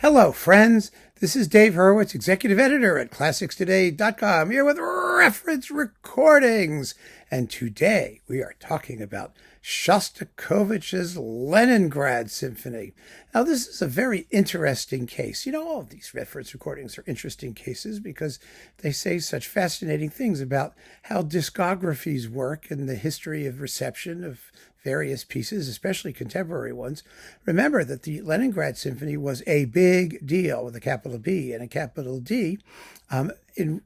Hello, friends. This is Dave Hurwitz, executive editor at ClassicsToday.com, here with reference recordings. And today we are talking about Shostakovich's Leningrad Symphony. Now, this is a very interesting case. You know, all of these reference recordings are interesting cases because they say such fascinating things about how discographies work and the history of reception of various pieces, especially contemporary ones. Remember that the Leningrad Symphony was a big deal with a capital B and a capital D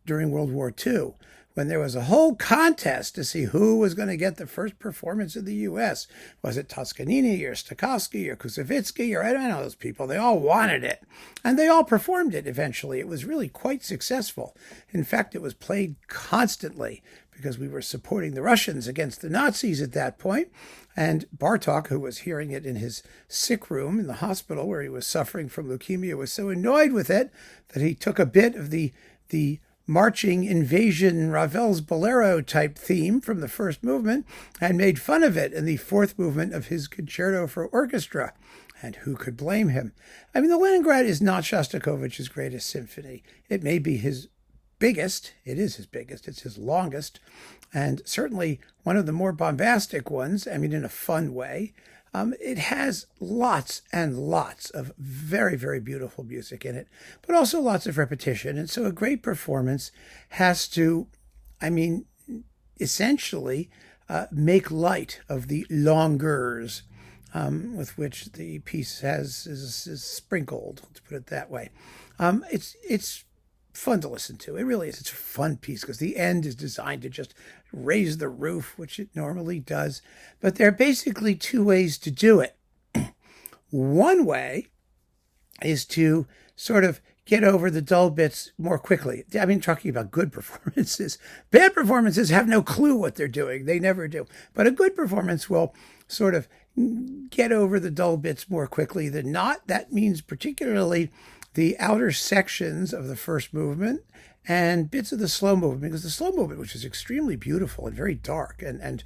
during World War II, when there was a whole contest to see who was going to get the first performance in the U.S. Was it Toscanini or Stokowski or Kusevitsky or I don't know those people. They all wanted it, and they all performed it eventually. It was really quite successful. In fact, it was played constantly because we were supporting the Russians against the Nazis at that point. And Bartok, who was hearing it in his sick room in the hospital where he was suffering from leukemia, was so annoyed with it that he took a bit of the marching invasion Ravel's Bolero type theme from the first movement and made fun of it in the fourth movement of his concerto for orchestra. And who could blame him? I mean, the Leningrad is not Shostakovich's greatest symphony. It may be his biggest. It is his biggest. It's his longest. And certainly one of the more bombastic ones, I mean, in a fun way. It has lots and lots of very, very beautiful music in it, but also lots of repetition. And so a great performance has to, essentially make light of the longeurs with which the piece is sprinkled, let's put it that way. It's fun to listen to. It really is. It's a fun piece because the end is designed to just raise the roof, which it normally does. But there are basically two ways to do it. One way is to sort of get over the dull bits more quickly. I mean, talking about good performances. Bad performances have no clue what they're doing. They never do. But a good performance will sort of get over the dull bits more quickly than not. That means particularly the outer sections of the first movement and bits of the slow movement, because the slow movement, which is extremely beautiful and very dark and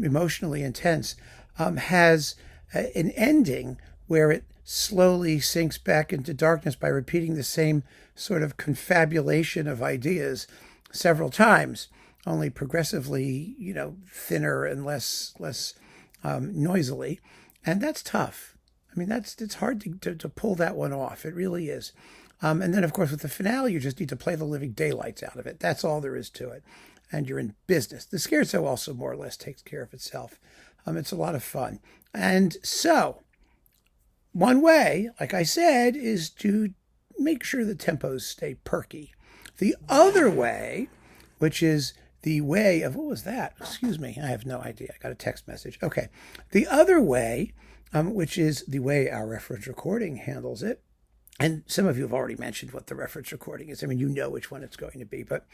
emotionally intense, has an ending where it slowly sinks back into darkness by repeating the same sort of confabulation of ideas several times, only progressively, thinner and less noisily. And that's tough. I mean, it's hard to pull that one off. It really is. And then, of course, with the finale, you just need to play the living daylights out of it. That's all there is to it. And you're in business. The scherzo also more or less takes care of itself. It's a lot of fun. And so, one way, like I said, is to make sure the tempos stay perky. The other way, which is the way of, what was that? Excuse me, I have no idea. I got a text message. Okay. The other way, which is the way our reference recording handles it. And some of you have already mentioned what the reference recording is. I mean, you know which one it's going to be, but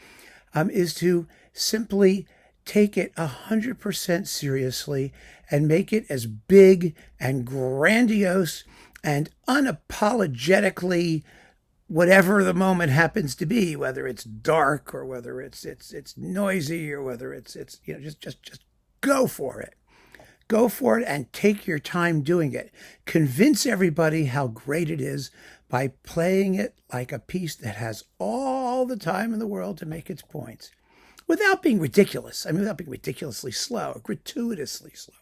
is to simply take it 100% seriously and make it as big and grandiose and unapologetically whatever the moment happens to be, whether it's dark or whether it's noisy or whether it's just go for it. Go for it and take your time doing it. Convince everybody how great it is by playing it like a piece that has all the time in the world to make its points without being ridiculous. I mean, without being ridiculously slow, gratuitously slow.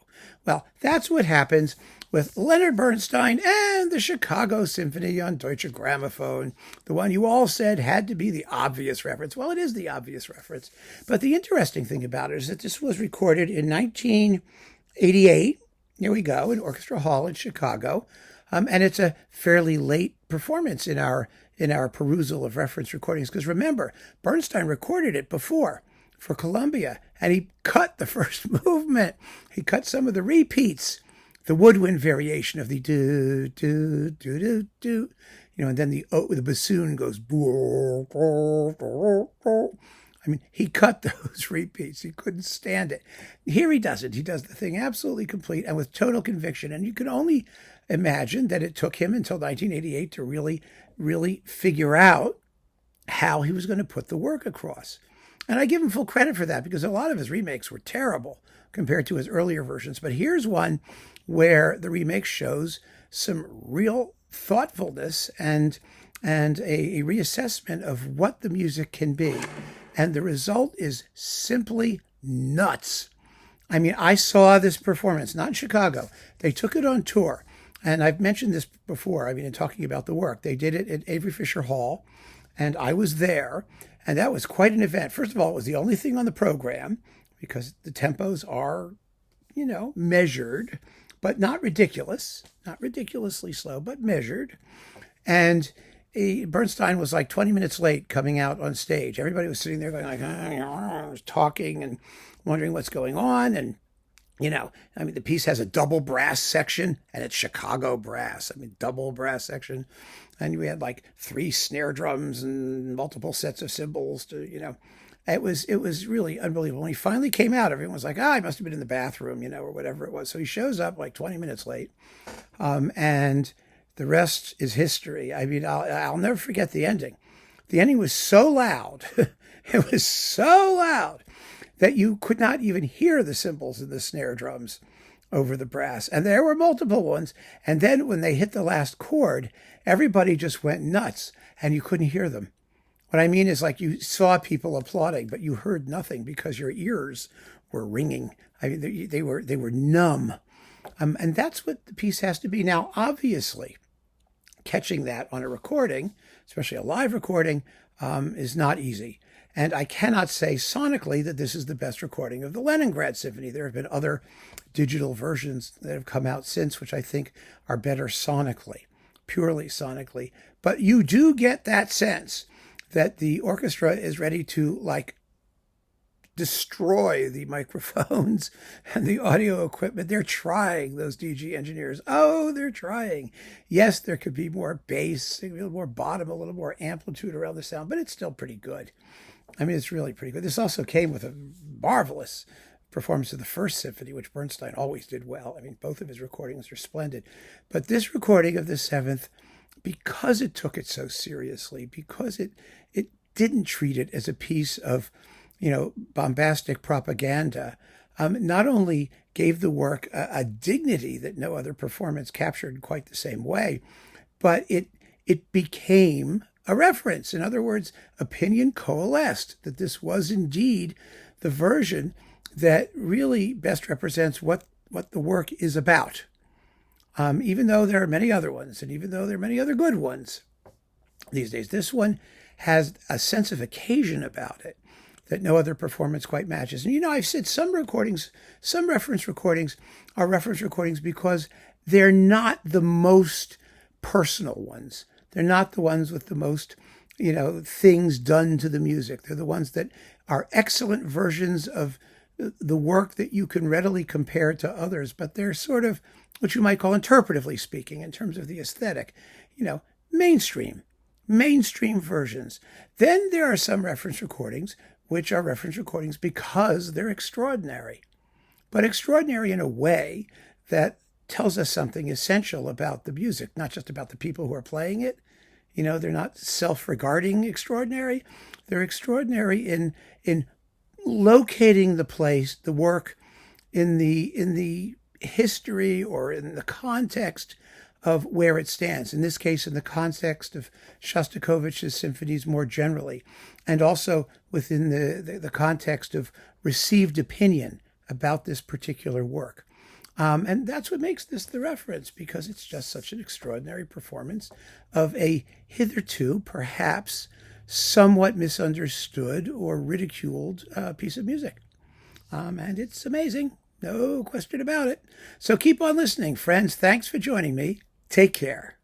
Well, that's what happens with Leonard Bernstein and the Chicago Symphony on Deutsche Grammophon, the one you all said had to be the obvious reference. Well, it is the obvious reference. But the interesting thing about it is that this was recorded in 1988, here we go, in Orchestra Hall in Chicago. And it's a fairly late performance in our perusal of reference recordings. Because remember, Bernstein recorded it before for Columbia, and he cut the first movement. He cut some of the repeats, the woodwind variation of the do, do, do, do, do, and then the bassoon goes. I mean, he cut those repeats. He couldn't stand it. Here he doesn't. He does the thing absolutely complete and with total conviction. And you can only imagine that it took him until 1988 to really, really figure out how he was going to put the work across. And I give him full credit for that because a lot of his remakes were terrible compared to his earlier versions. But here's one where the remake shows some real thoughtfulness and a reassessment of what the music can be. And the result is simply nuts. I mean, I saw this performance, not in Chicago. They took it on tour. And I've mentioned this before, I mean, in talking about the work. They did it at Avery Fisher Hall, and I was there. And that was quite an event. First of all, it was the only thing on the program because the tempos are, measured, but not ridiculous, not ridiculously slow, but measured. And Bernstein was like 20 minutes late coming out on stage. Everybody was sitting there going like, talking and wondering what's going on. And, the piece has a double brass section and it's Chicago brass. Double brass section. And we had like 3 snare drums and multiple sets of cymbals to, It was really unbelievable. When he finally came out, everyone was like, he must have been in the bathroom, or whatever it was. So he shows up like 20 minutes late. And the rest is history. I'll never forget the ending. The ending was so loud. It was so loud that you could not even hear the cymbals and the snare drums over the brass. And there were multiple ones. And then when they hit the last chord, everybody just went nuts and you couldn't hear them. What I mean is like you saw people applauding, but you heard nothing because your ears were ringing. They were numb. And that's what the piece has to be. Now, obviously, catching that on a recording, especially a live recording, is not easy. And I cannot say sonically that this is the best recording of the Leningrad Symphony. There have been other digital versions that have come out since, which I think are better sonically, purely sonically. But you do get that sense that the orchestra is ready to destroy the microphones and the audio equipment. They're trying, those DG engineers. Oh, they're trying. Yes, there could be more bass, a little more bottom, a little more amplitude around the sound, but it's still pretty good. It's really pretty good. This also came with a marvelous performance of the first symphony, which Bernstein always did well. Both of his recordings are splendid. But this recording of the seventh, because it took it so seriously, because it didn't treat it as a piece of, bombastic propaganda, not only gave the work a dignity that no other performance captured quite the same way, but it became a reference. In other words, opinion coalesced that this was indeed the version that really best represents what the work is about. Even though there are many other ones, and even though there are many other good ones these days, this one has a sense of occasion about it that no other performance quite matches. And I've said some reference recordings are reference recordings because they're not the most personal ones. They're not the ones with the most, things done to the music. They're the ones that are excellent versions of the work that you can readily compare to others, but they're sort of what you might call interpretively speaking in terms of the aesthetic, mainstream versions. Then there are some reference recordings which are reference recordings because they're extraordinary, but extraordinary in a way that tells us something essential about the music, not just about the people who are playing it. They're not self-regarding extraordinary. They're extraordinary in locating the work in the history or in the context of where it stands. In this case, in the context of Shostakovich's symphonies more generally, and also within the context of received opinion about this particular work. And that's what makes this the reference, because it's just such an extraordinary performance of a hitherto perhaps somewhat misunderstood or ridiculed piece of music. And it's amazing. No question about it. So keep on listening, friends. Thanks for joining me. Take care.